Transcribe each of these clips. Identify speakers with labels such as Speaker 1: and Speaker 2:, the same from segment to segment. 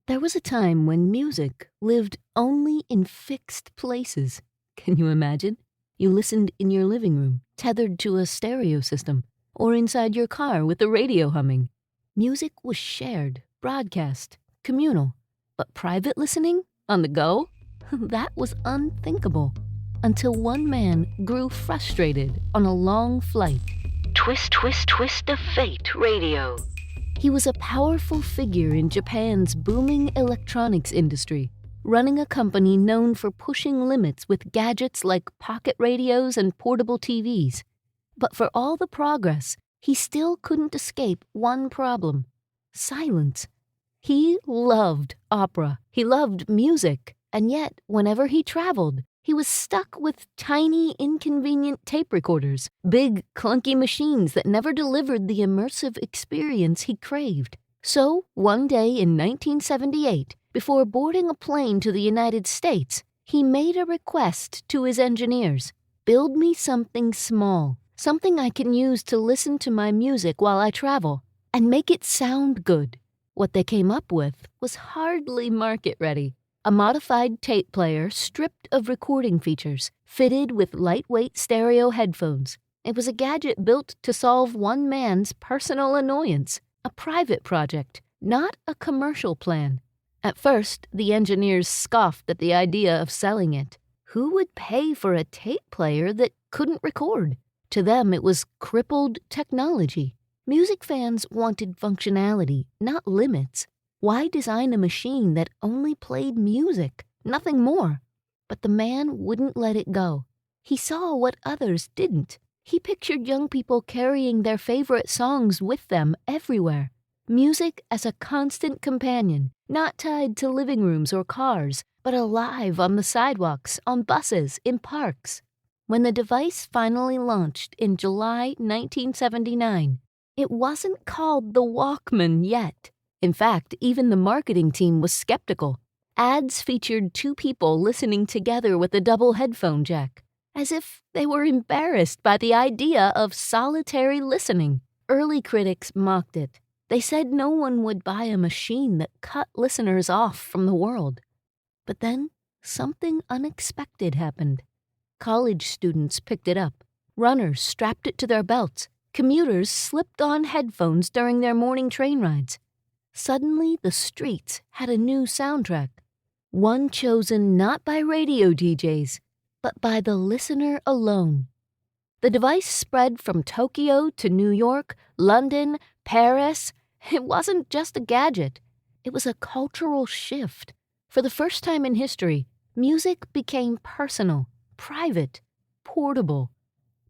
Speaker 1: There was a time when music lived only in fixed places. Can you imagine? You listened in your living room, tethered to a stereo system, or inside your car with the radio humming. Music was shared, broadcast, communal. But private listening? On the go? That was unthinkable. Until one man grew frustrated on a long flight.
Speaker 2: Twist, twist, twist of fate radio.
Speaker 1: He was a powerful figure in Japan's booming electronics industry, running a company known for pushing limits with gadgets like pocket radios and portable TVs. But for all the progress, he still couldn't escape one problem: silence. He loved opera. He loved music. And yet, whenever he traveled, he was stuck with tiny, inconvenient tape recorders, big, clunky machines that never delivered the immersive experience he craved. So, one day in 1978, before boarding a plane to the United States, he made a request to his engineers: build me something small, something I can use to listen to my music while I travel, and make it sound good. What they came up with was hardly market-ready. A modified tape player stripped of recording features, fitted with lightweight stereo headphones. It was a gadget built to solve one man's personal annoyance, a private project, not a commercial plan. At first, the engineers scoffed at the idea of selling it. Who would pay for a tape player that couldn't record? To them, it was crippled technology. Music fans wanted functionality, not limits. Why design a machine that only played music, nothing more? But the man wouldn't let it go. He saw what others didn't. He pictured young people carrying their favorite songs with them everywhere. Music as a constant companion, not tied to living rooms or cars, but alive on the sidewalks, on buses, in parks. When the device finally launched in July 1979, it wasn't called the Walkman yet. In fact, even the marketing team was skeptical. Ads featured two people listening together with a double headphone jack, as if they were embarrassed by the idea of solitary listening. Early critics mocked it. They said no one would buy a machine that cut listeners off from the world. But then, something unexpected happened. College students picked it up. Runners strapped it to their belts. Commuters slipped on headphones during their morning train rides. Suddenly, the streets had a new soundtrack, one chosen not by radio DJs, but by the listener alone. The device spread from Tokyo to New York, London, Paris. It wasn't just a gadget. It was a cultural shift. For the first time in history, music became personal, private, portable.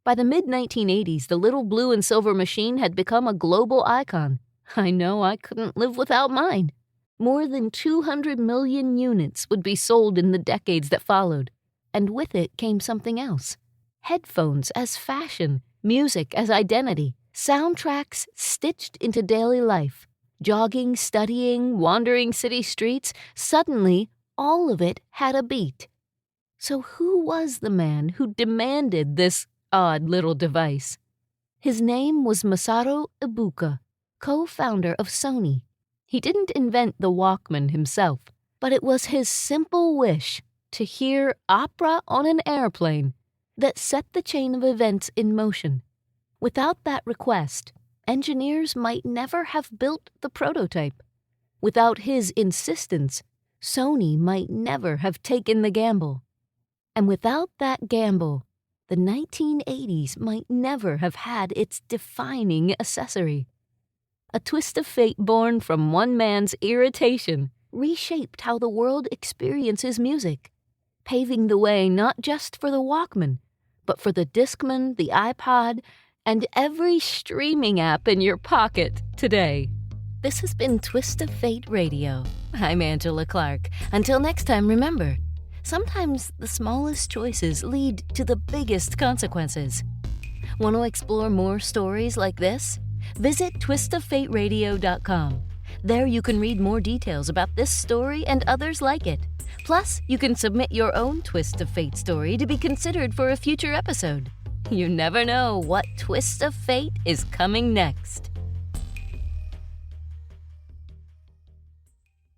Speaker 1: By the mid-1980s, the little blue and silver machine had become a global icon. I know I couldn't live without mine. More than 200 million units would be sold in the decades that followed. And with it came something else. Headphones as fashion, music as identity, soundtracks stitched into daily life. Jogging, studying, wandering city streets, suddenly all of it had a beat. So who was the man who demanded this odd little device? His name was Masaru Ibuka, co-founder of Sony. He didn't invent the Walkman himself, but it was his simple wish to hear opera on an airplane that set the chain of events in motion. Without that request, engineers might never have built the prototype. Without his insistence, Sony might never have taken the gamble. And without that gamble, the 1980s might never have had its defining accessory. A twist of fate born from one man's irritation reshaped how the world experiences music, paving the way not just for the Walkman, but for the Discman, the iPod, and every streaming app in your pocket today. This has been Twist of Fate Radio. I'm Angela Clark. Until next time, remember, sometimes the smallest choices lead to the biggest consequences. Want to explore more stories like this? Visit twistoffateradio.com. There you can read more details about this story and others like it. Plus, you can submit your own Twist of Fate story to be considered for a future episode. You never know what twist of fate is coming next.